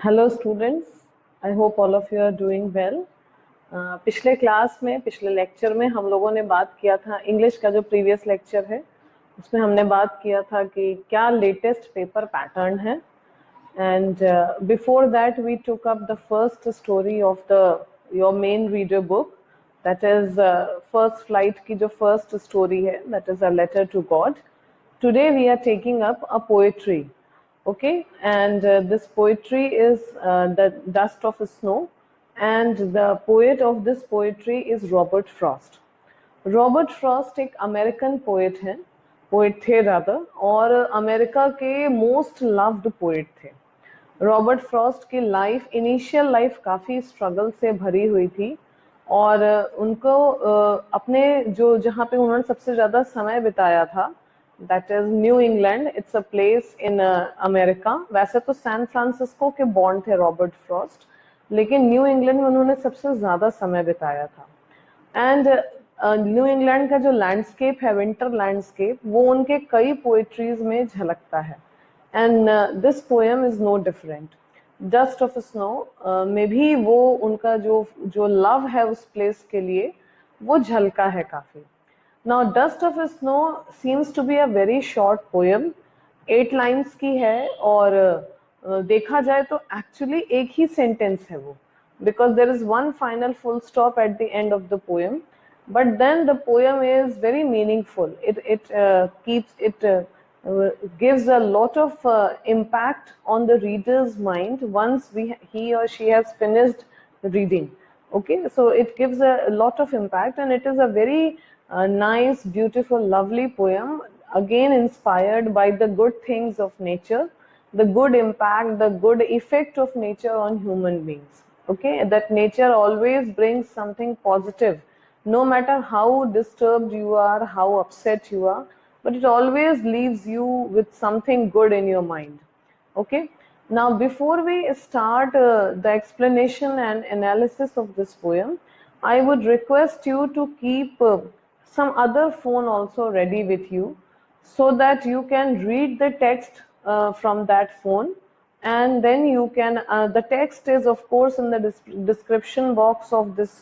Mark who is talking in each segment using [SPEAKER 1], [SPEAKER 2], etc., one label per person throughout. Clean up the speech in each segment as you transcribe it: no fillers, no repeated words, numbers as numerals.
[SPEAKER 1] Hello students, I hope all of you are doing well. पिछले class में पिछले lecture में हम लोगों ने बात किया था, इंग्लिश का जो प्रीवियस लेक्चर है उसमें हमने बात किया था कि क्या लेटेस्ट पेपर पैटर्न है। And before that we took up the first story of the your main reader book, that is first flight की जो फर्स्ट स्टोरी है, that is a letter to God. Today we are taking up a poetry, okay, and this poetry is The Dust of Snow, and the poet of this poetry is Robert Frost. Robert Frost एक American poet थे rather, और America के most loved poet थे. Robert Frost की life, initial life काफी struggle से भरी हुई थी, और उनको अपने जो जहाँ पे उन्होंने सबसे ज्यादा समय बिताया था, that is new England. It's a place in America. वैसे तो सैन फ्रांसिस्को के बॉर्न थे रॉबर्ट फ्रॉस्ट, लेकिन न्यू इंग्लैंड में उन्होंने सबसे ज्यादा समय बिताया था. एंड न्यू इंग्लैंड का जो लैंडस्केप है, विंटर लैंडस्केप, वो उनके कई पोएट्रीज में झलकता है. And this poem is no different. Dust of snow में भी वो उनका जो जो लव है उस प्लेस के लिए वो झलका है काफी. Now dust of snow seems to be a very short poem. 8 lines की है, और देखा जाए तो एक्चुअली एक ही सेंटेंस है वो, because there is one final full stop at the end of the poem, but then the poem is very meaningful. It gives a lot of impact on the reader's mind once he or she has finished reading. Okay, so it gives a lot of impact, and it is a very nice, beautiful, lovely poem, again inspired by the good things of nature, the good impact, the good effect of nature on human beings. Okay, that nature always brings something positive, no matter how disturbed you are, how upset you are, but it always leaves you with something good in your mind. Okay, now before we start the explanation and analysis of this poem, I would request you to keep some other phone also ready with you, so that you can read the text from that phone, and then you can the text is of course in the description box of this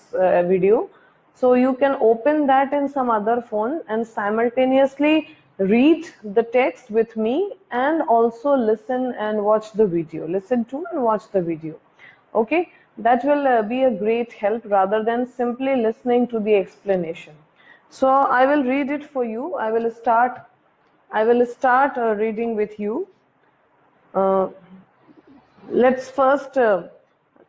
[SPEAKER 1] video, so you can open that in some other phone and simultaneously read the text with me, and also listen and watch the video, listen to and watch the video. Okay, that will be a great help rather than simply listening to the explanation. So I will read it for you. I will start reading with you. uh, let's first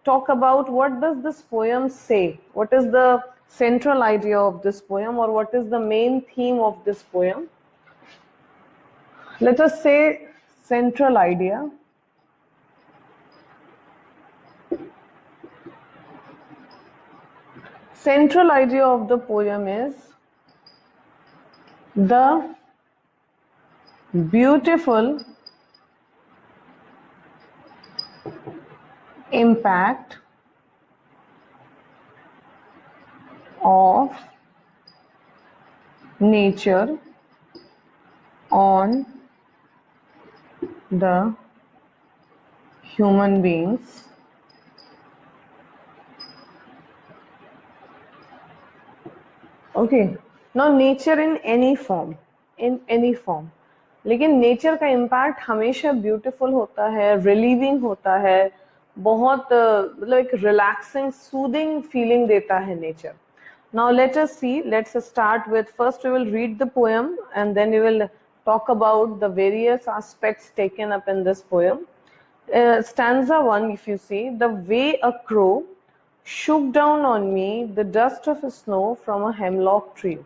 [SPEAKER 1] talk about what does this poem say. What is the central idea of this poem, or what is the main theme of this poem? Let us say central idea. Central idea of the poem is the beautiful impact of nature on the human beings. Okay, now nature in any form, लेकिन nature का impact हमेशा beautiful होता है, relieving होता है, बहुत मतलब एक रिलैक्सिंग, सूदिंग फीलिंग देता है nature. Now let us see, let's start with, first we will read the poem and then we will talk about the various aspects taken up in this poem. Stanza 1, if you see, the way a crow shook down on me the dust of snow from a hemlock tree.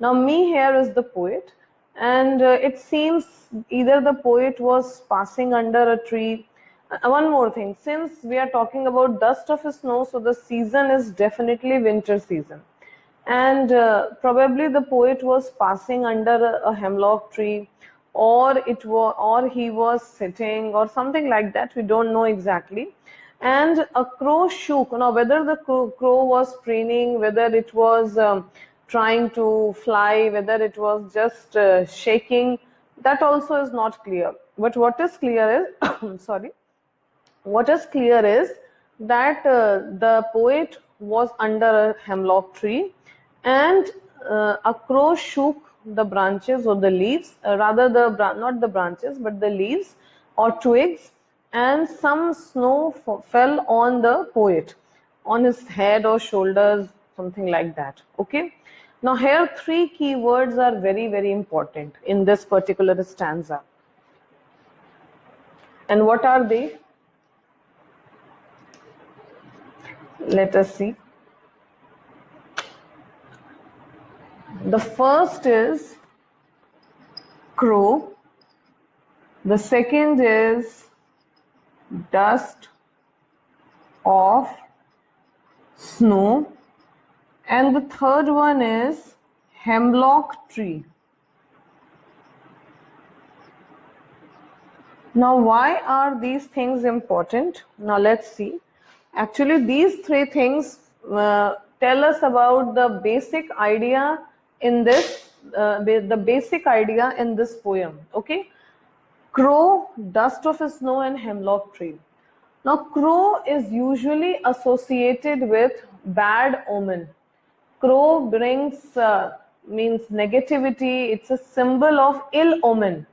[SPEAKER 1] Now me here is the poet, and it seems either the poet was passing under a tree. One more thing, since we are talking about dust of snow, so the season is definitely winter season, and probably the poet was passing under a hemlock tree, or he was sitting or something like that, we don't know exactly. And a crow shook. Now whether the crow was preening, whether it was trying to fly, whether it was just shaking, that also is not clear. But what is clear is sorry, what is clear is that the poet was under a hemlock tree, and a crow shook the branches or the leaves, rather not the branches but the leaves or twigs, and some snow fell on the poet, on his head or shoulders, something like that. Okay. Now here three keywords are very, very important in this particular stanza. And what are they? Let us see. The first is crow. The second is dust of snow. And the third one is hemlock tree. Now, why are these things important? Now, let's see. Actually, these three things tell us about the basic idea in this, the basic idea in this poem. Okay, crow, dust of snow, and hemlock tree. Now, crow is usually associated with bad omen. Crow brings means negativity. It's a symbol of ill omen.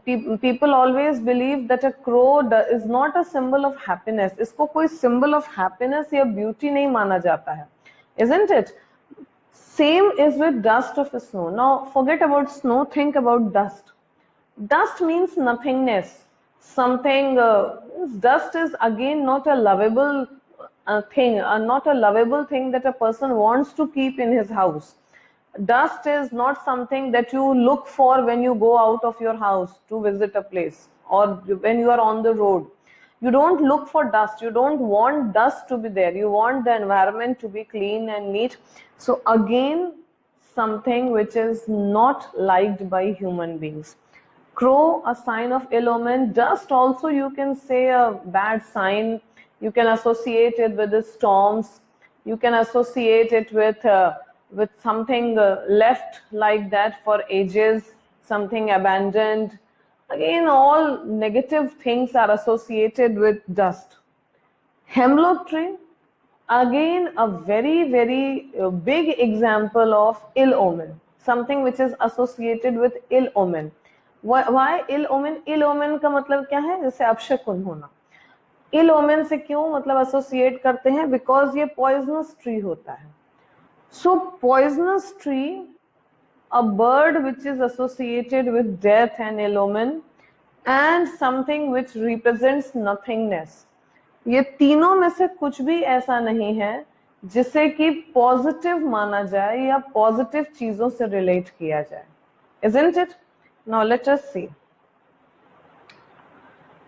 [SPEAKER 1] People always believe that a crow is not a symbol of happiness. इसको कोई symbol of happiness या beauty नहीं माना जाता है, isn't it? Same is with dust of snow. Now forget about snow, think about dust. Dust means nothingness. Something, dust is again not a lovable thing, not a lovable thing that a person wants to keep in his house. Dust is not something that you look for when you go out of your house to visit a place, or when you are on the road. You don't look for dust. You don't want dust to be there. You want the environment to be clean and neat. So again, something which is not liked by human beings. Crow, a sign of ill omen. Dust also, you can say, a bad sign. You can associate it with the storms. You can associate it with something left like that for ages, something abandoned. Again, all negative things are associated with dust. Hemlock tree, again a very, very big example of ill omen, something which is associated with ill omen. Why ill omen? Ill omen का मतलब क्या है? जैसे अपशकुन होना. इल women से क्यों मतलब associate करते हैं? बिकॉज ये पॉइजनस ट्री होता है. So poisonous tree, a bird which is associated with death and ill omen, and something which represents nothingness. ये तीनों में से कुछ भी ऐसा नहीं है जिसे कि पॉजिटिव माना जाए या पॉजिटिव चीजों से रिलेट किया जाए. Isn't it? Now let us see.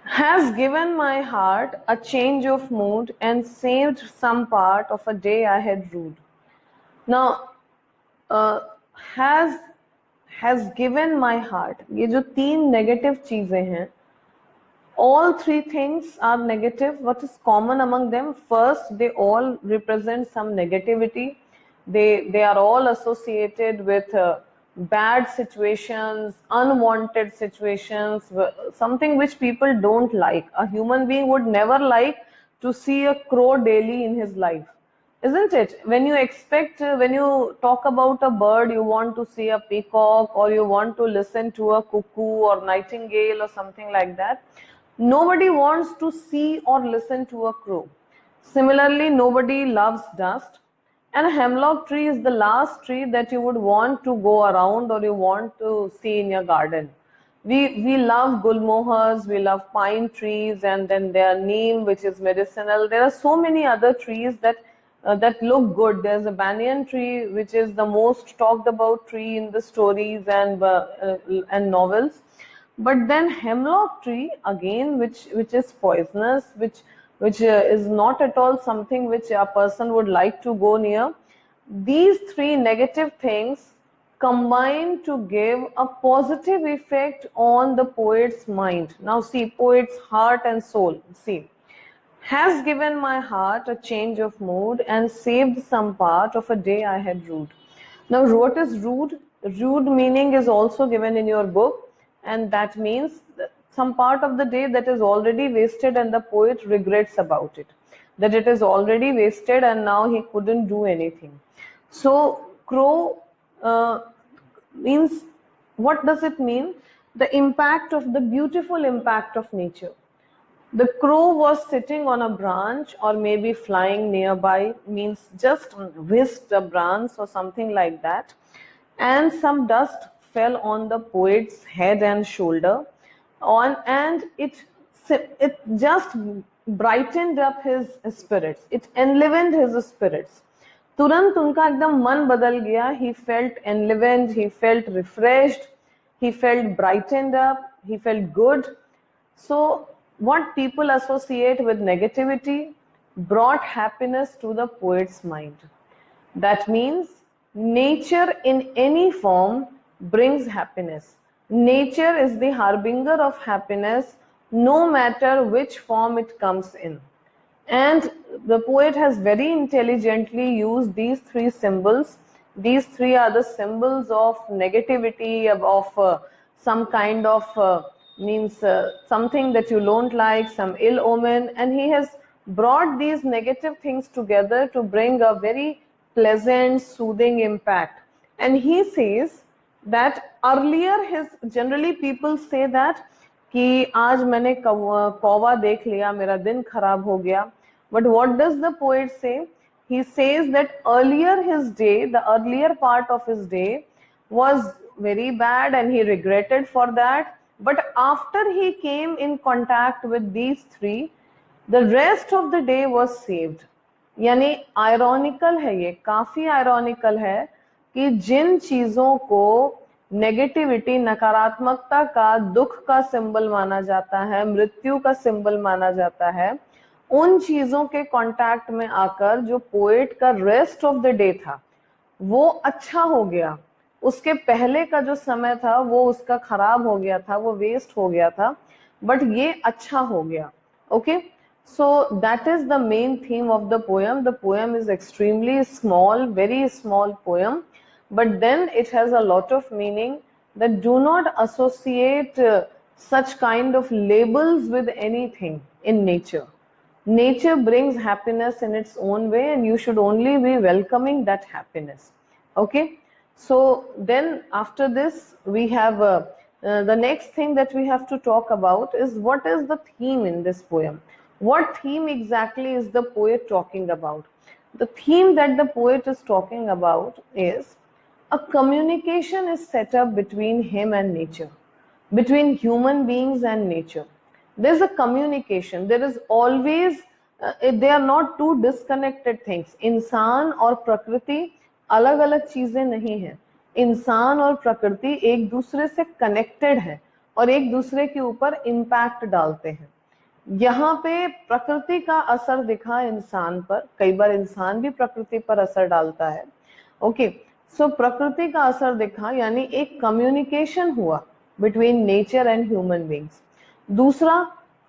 [SPEAKER 1] Has given my heart a change of mood and saved some part of a day I had ruled. Now, has given my heart. ये जो तीन negative चीजें हैं, all three things are negative. What is common among them? First, they all represent some negativity. They are all associated with bad situations, unwanted situations, something which people don't like. A human being would never like to see a crow daily in his life, isn't it? When you expect, when you talk about a bird, you want to see a peacock, or you want to listen to a cuckoo or nightingale or something like that. Nobody wants to see or listen to a crow. Similarly, nobody loves dust. And a hemlock tree is the last tree that you would want to go around or you want to see in your garden. We love gulmohars, we love pine trees, and then there are neem, which is medicinal. There are so many other trees that look good. There's a banyan tree, which is the most talked about tree in the stories and novels. But then hemlock tree again, which is poisonous, which is not at all something which a person would like to go near. These three negative things combine to give a positive effect on the poet's mind. Now see, poet's heart and soul. See, has given my heart a change of mood and saved some part of a day I had rued. Now, what is rude? Rude meaning is also given in your book, and that means some part of the day that is already wasted and the poet regrets about it, that it is already wasted and now he couldn't do anything. So crow means, what does it mean? The impact of the beautiful impact of nature. The crow was sitting on a branch or maybe flying nearby, means just whisked a branch or something like that, and some dust fell on the poet's head and shoulder, and it just brightened up his spirits, it enlivened his spirits. तुरंत उनका एकदम मन बदल गया. He felt enlivened, he felt refreshed, he felt brightened up, he felt good. So what people associate with negativity brought happiness to the poet's mind. That means nature in any form brings happiness. Nature is the harbinger of happiness, no matter which form it comes in. And the poet has very intelligently used these three symbols. These three are the symbols of negativity, of some kind of something that you don't like, some ill omen, and he has brought these negative things together to bring a very pleasant, soothing impact. And he says that earlier generally people say that कि आज मैंने कौवा देख लिया, मेरा दिन खराब हो गया. But what does the poet say? He says that earlier his day, the earlier part of his day was very bad and he regretted for that. But after he came in contact with these three, the rest of the day was saved. यानी ironical है, ये काफी ironical है कि जिन चीजों को negativity, नकारात्मकता का, दुख का सिंबल माना जाता है, मृत्यु का सिंबल माना जाता है, उन चीजों के कांटेक्ट में आकर जो पोएट का रेस्ट ऑफ द डे था वो अच्छा हो गया. उसके पहले का जो समय था वो उसका खराब हो गया था, वो वेस्ट हो गया था, बट ये अच्छा हो गया. Okay, so that is the main theme of the poem. The poem is extremely small, very small poem, but then it has a lot of meaning. That do not associate such kind of labels with anything in nature. Nature brings happiness in its own way and you should only be welcoming that happiness. Okay, so then after this we have the next thing that we have to talk about is what is the theme in this poem. What theme exactly is the poet talking about? The theme that the poet is talking about is a communication is set up between him and nature, between human beings and nature. There's a communication. There is always, they are not two disconnected things. इंसान और प्रकृति अलग अलग चीजें नहीं है. इंसान और प्रकृति एक दूसरे से कनेक्टेड है और एक दूसरे के ऊपर इम्पैक्ट डालते हैं. यहाँ पे प्रकृति का असर दिखा इंसान पर, कई बार इंसान भी प्रकृति पर असर डालता है. ओके, सो प्रकृति का असर दिखा, यानी एक कम्युनिकेशन हुआ between nature and human beings. दूसरा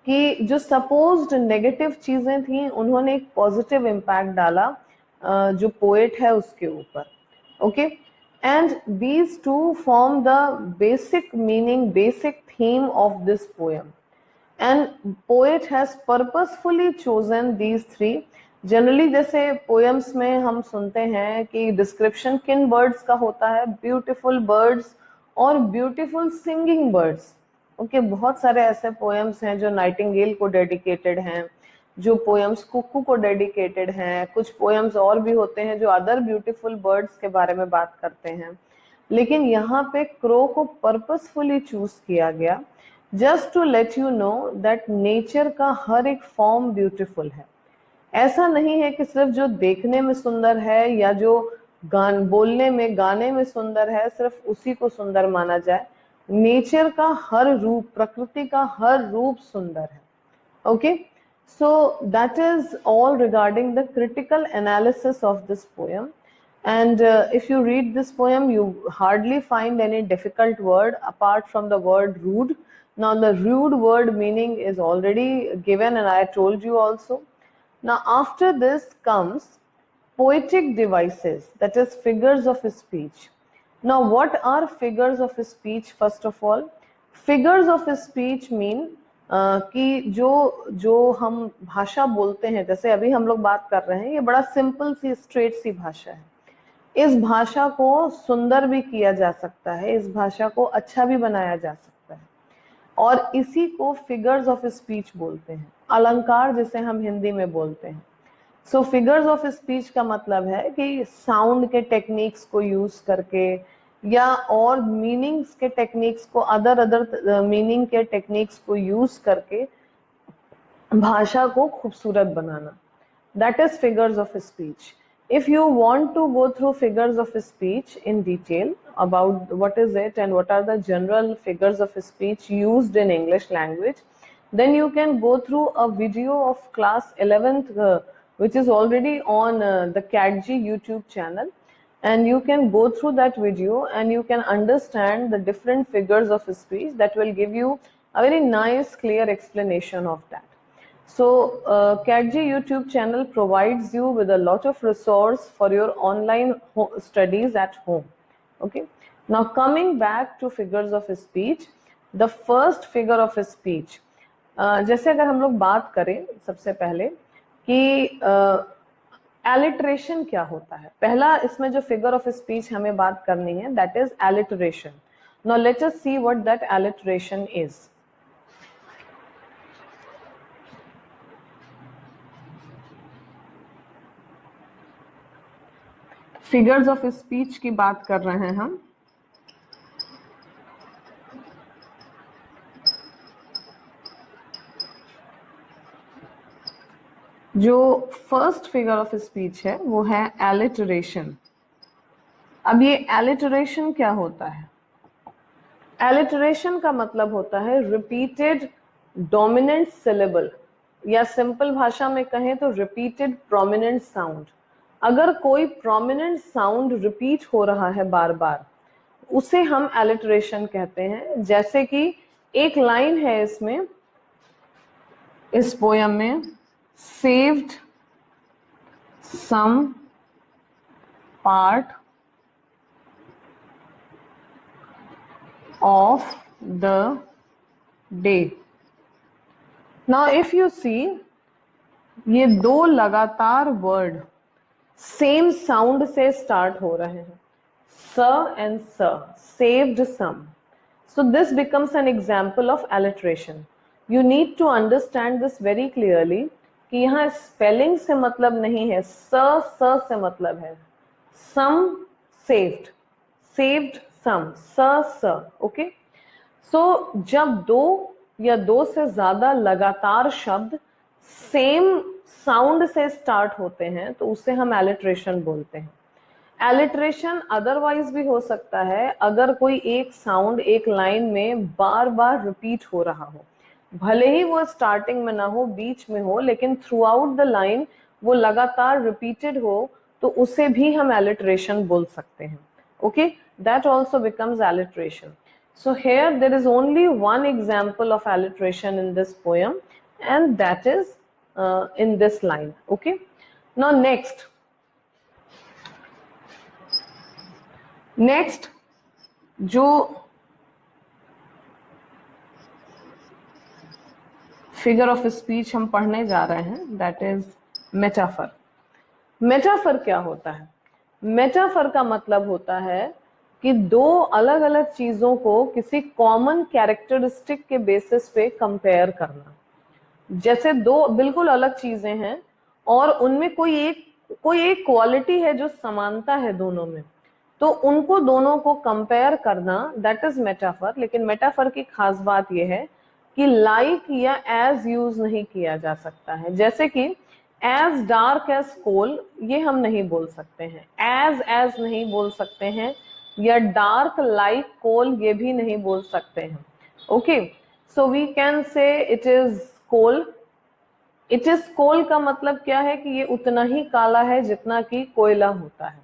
[SPEAKER 1] कि जो सपोज्ड नेगेटिव चीजें थी उन्होंने एक पॉजिटिव इम्पैक्ट डाला जो पोएट है उसके ऊपर. Okay, and these two form the basic meaning, basic theme of this poem. And poet has purposefully chosen these three. Generally जैसे पोएम्स में हम सुनते हैं कि डिस्क्रिप्शन किन बर्ड्स का होता है, ब्यूटीफुल बर्ड्स और ब्यूटीफुल सिंगिंग बर्ड्स. ओके, बहुत सारे ऐसे पोएम्स हैं जो नाइटिंगेल को डेडिकेटेड हैं, जो पोएम्स कुकू को डेडिकेटेड हैं, कुछ पोएम्स और भी होते हैं जो अदर ब्यूटीफुल बर्ड्स के बारे में बात करते हैं. लेकिन यहाँ पे क्रो को पर्पसफुली चूज किया गया just to let you know that nature का हर एक फॉर्म ब्यूटीफुल है. ऐसा नहीं है कि सिर्फ जो देखने में सुंदर है या जो बोलने में, गाने में सुंदर है, सिर्फ उसी को सुंदर माना जाए. नेचर का हर रूप, प्रकृति का हर रूप सुंदर है. Okay, so that is all regarding the critical analysis of this poem. And if you read this poem, you hardly find any difficult word apart from the word rude. Now the rude word meaning is already given and I told you also. Now after this comes poetic devices, that is figures of speech. Now what are figures of speech? First of all, figures of speech mean कि जो हम भाषा बोलते हैं, जैसे अभी हम लोग बात कर रहे हैं, ये बड़ा सिंपल सी स्ट्रेट सी भाषा है। इस भाषा को सुंदर भी किया जा सकता है, इस भाषा को अच्छा भी बनाया जा सकता है, और इसी को फिगर्स ऑफ स्पीच बोलते हैं, अलंकार जिसे हम हिंदी में बोलते हैं। सो फिगर्स ऑफ स्पीच का मतलब है कि साउंड के टेक्निक्स को यूज करके या और मीनिंग्स के टेक्निक्स को, अदर मीनिंग के टेक्निक्स को यूज करके भाषा को खूबसूरत बनाना, that is figures of speech. If you want to go through figures of speech in detail about what is it and what are the general figures of speech used in English language, then you can go through a video of class 11th which is already on the CATG YouTube channel, and you can go through that video and you can understand the different figures of speech that will give you a very nice clear explanation of that. So CATG YouTube channel provides you with a lot of resource for your online studies at home. Okay, now coming back to figures of speech, the first figure of speech, जैसे अगर हम लोग बात करें सबसे पहले कि alliteration क्या होता है, पहला इसमें जो फिगर ऑफ स्पीच हमें बात करनी है, that is alliteration. Now let us see what that alliteration is. Figures of speech की बात कर रहे हैं हम. जो फर्स्ट फिगर ऑफ स्पीच है वो है एलिटरेशन. अब ये एलिटरेशन क्या होता है? एलिटरेशन का मतलब होता है रिपीटेड डोमिनेंट सिलेबल, या सिंपल भाषा में कहें तो रिपीटेड प्रोमिनेंट साउंड. अगर कोई प्रोमिनेंट साउंड रिपीट हो रहा है बार बार, उसे हम एलिटरेशन कहते हैं. जैसे कि एक लाइन है इसमें, इस पोयम में, saved some part of the day. Now if you see, ये दो लगातार वर्ड सेम साउंड से स्टार्ट हो रहे हैं, स एंड स, saved some. So this becomes an example of alliteration. You need to understand this very clearly कि यहाँ स्पेलिंग से मतलब नहीं है, स से मतलब है. सम सेव्ड, सेव्ड सम, स. ओके, सो जब दो या दो से ज्यादा लगातार शब्द सेम साउंड से स्टार्ट होते हैं तो उसे हम एलिटरेशन बोलते हैं. एलिटरेशन अदरवाइज भी हो सकता है, अगर कोई एक साउंड एक लाइन में बार बार रिपीट हो रहा हो, भले ही वो स्टार्टिंग में ना हो, बीच में हो, लेकिन थ्रू आउट द लाइन वो लगातार रिपीटेड हो, तो उसे भी हम एलिटरेशन बोल सकते हैं. Okay, that also becomes alliteration. So here there is only one example of alliteration in this poem, and that is in this line. Okay, now next जो फिगर ऑफ स्पीच हम पढ़ने जा रहे हैं, दैट इज मेटाफर. मेटाफर क्या होता है? Metaphor का मतलब होता है कि दो अलग अलग चीजों को किसी कॉमन कैरेक्टरिस्टिक के बेसिस पे कंपेयर करना. जैसे दो बिल्कुल अलग चीजें हैं और उनमें कोई एक क्वालिटी है जो समानता है दोनों में, तो उनको दोनों को कंपेयर करना, दैट इज मेटाफर. लेकिन मेटाफर की खास बात यह है कि लाइक या एज यूज नहीं किया जा सकता है. जैसे कि एज डार्क एज कोल, ये हम नहीं बोल सकते हैं. एज नहीं बोल सकते हैं, या डार्क लाइक कोल, ये भी नहीं बोल सकते हैं. Okay, so we can say it is coal. It is coal का मतलब क्या है कि ये उतना ही काला है जितना कि कोयला होता है.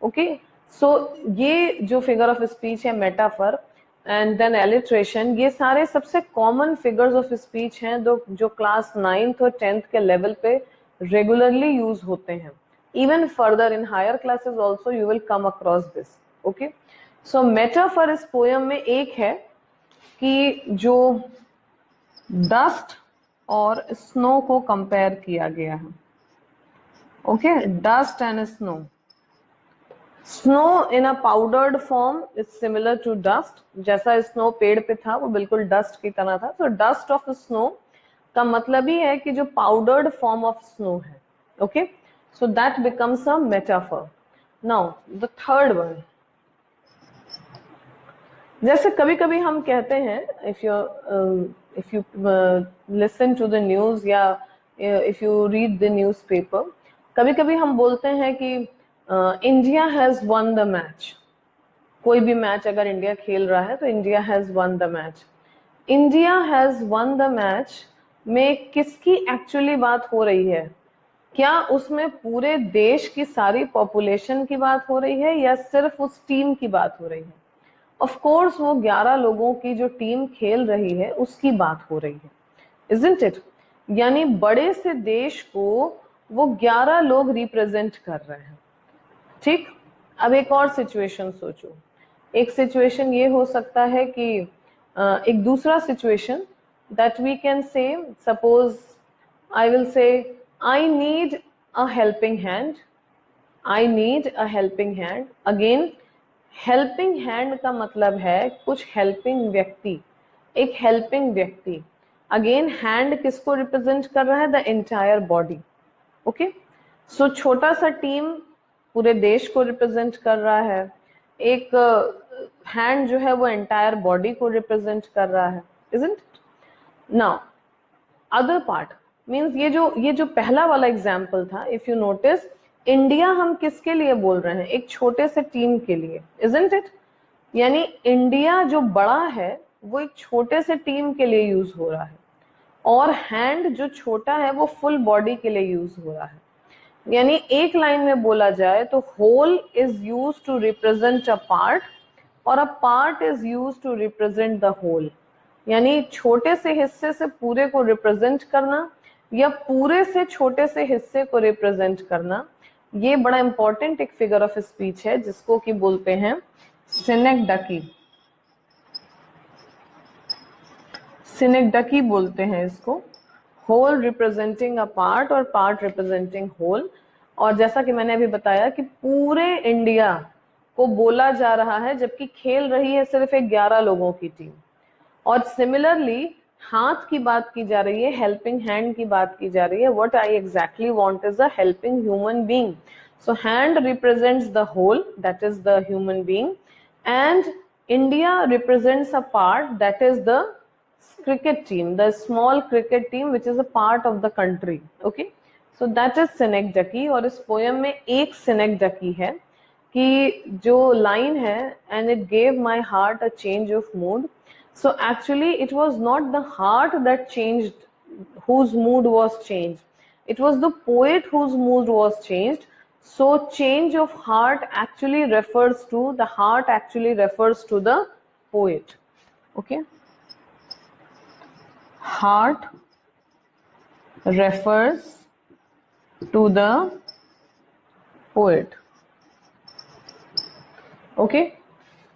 [SPEAKER 1] ओके, सो ये जो फिगर ऑफ स्पीच है, मेटाफर एंड देन एलिट्रेशन, ये सारे सबसे कॉमन फिगर्स ऑफ स्पीच हैं जो क्लास 9th और 10th के लेवल पे रेगुलरली यूज होते हैं. Even further in higher classes also you will come across this. Okay, so metaphor इस पोयम में एक है कि जो डस्ट और स्नो को कंपेयर किया गया है। Okay, dust and snow. Snow in a powdered form is similar to dust. जैसा स्नो पेड़ पे था वो बिल्कुल डस्ट की तरह था। तो डस्ट ऑफ स्नो का मतलब ही है कि जो पाउडर्ड फॉर्म ऑफ स्नो है। Okay, so that becomes a metaphor. Now the third one, जैसे कभी कभी हम कहते हैं, if you listen to the news या if you read the newspaper, कभी कभी हम बोलते हैं कि India has won the match. कोई भी मैच अगर इंडिया खेल रहा है तो India has won the match. India has won the match में किसकी एक्चुअली बात हो रही है? क्या उसमें पूरे देश की सारी पॉपुलेशन की बात हो रही है या सिर्फ उस टीम की बात हो रही है? ऑफ कोर्स वो 11 लोगों की जो टीम खेल रही है उसकी बात हो रही है, इजंट इट? यानी बड़े से देश को वो 11 लोग रिप्रेजेंट कर रहे हैं। ठीक, अब एक और सिचुएशन सोचो। एक सिचुएशन ये हो सकता है कि एक दूसरा situation that we can say, suppose I will say I need a helping hand. I need a helping hand. Again, helping hand का मतलब है कुछ हेल्पिंग व्यक्ति, एक हेल्पिंग व्यक्ति। अगेन, हैंड किसको रिप्रेजेंट कर रहा है? The entire body. ओके, सो छोटा सा टीम पूरे देश को रिप्रेजेंट कर रहा है, एक हैंड जो है वो एंटायर बॉडी को रिप्रेजेंट कर रहा है, isn't it? Now other part means ये जो पहला वाला एग्जाम्पल था, इफ यू नोटिस, इंडिया हम किसके लिए बोल रहे हैं? एक छोटे से टीम के लिए, इजंट इट? यानी इंडिया जो बड़ा है वो एक छोटे से टीम के लिए यूज हो रहा है, और हैंड जो छोटा है वो फुल बॉडी के लिए यूज हो रहा है। यानी एक लाइन में बोला जाए तो whole is use to represent a part और a part is use to represent the whole. यानी छोटे से हिस्से से पूरे को रिप्रेजेंट करना या पूरे से छोटे से हिस्से को रिप्रेजेंट करना, ये बड़ा इंपॉर्टेंट एक फिगर ऑफ स्पीच है जिसको कि बोलते हैं सिनेक्डकी। सिनेक्डकी बोलते हैं इसको। होल रिप्रेजेंटिंग अ पार्ट और पार्ट रिप्रेजेंटिंग होल। और जैसा कि मैंने अभी बताया कि पूरे इंडिया को बोला जा रहा है जबकि खेल रही है सिर्फ एक 11 लोगों की टीम। और सिमिलरली हाथ की बात की जा रही है, हेल्पिंग हैंड की बात की जा रही है। What I exactly want is a helping human being. So hand represents the whole, that is the human being, and India represents a part, that is the cricket team, the small cricket team which is a part of the country. Okay, so that is synecdoche। और इस poem में एक synecdoche है कि जो line है, and it gave my heart a change of mood। So actually it was not the heart that changed, whose mood was changed, it was the poet whose mood was changed। So change of heart actually refers to the heart, actually refers to the poet। Okay, heart refers to the poet। Okay,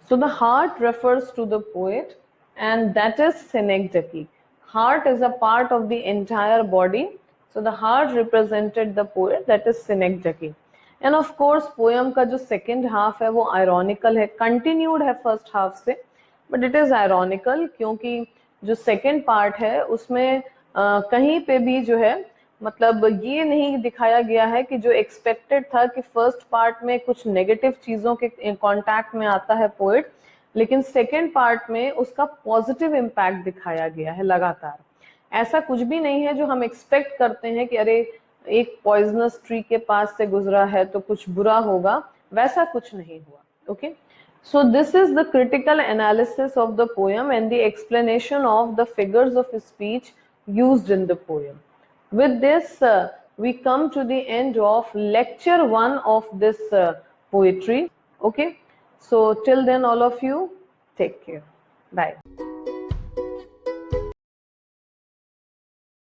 [SPEAKER 1] so the heart refers to the poet and that is synecdoche। Heart is a part of the entire body, so the heart represented the poet, that is synecdoche। And of course poem का जो second half है वो ironical है, continued है first half से, but it is ironical क्योंकि जो second part है उसमें कहीं पे भी जो है मतलब ये नहीं दिखाया गया है कि जो एक्सपेक्टेड था कि फर्स्ट पार्ट में कुछ नेगेटिव चीजों के कांटेक्ट में आता है पोएट, लेकिन सेकेंड पार्ट में उसका पॉजिटिव इम्पैक्ट दिखाया गया है लगातार। ऐसा कुछ भी नहीं है जो हम एक्सपेक्ट करते हैं कि अरे एक पॉइजनस ट्री के पास से गुजरा है तो कुछ बुरा होगा, वैसा कुछ नहीं हुआ। Okay, so this is the critical analysis of the poem and the explanation of the figures of speech used in the poem। With this we come to the end of lecture 1 of this poetry। Okay, so till then all of you take care, bye।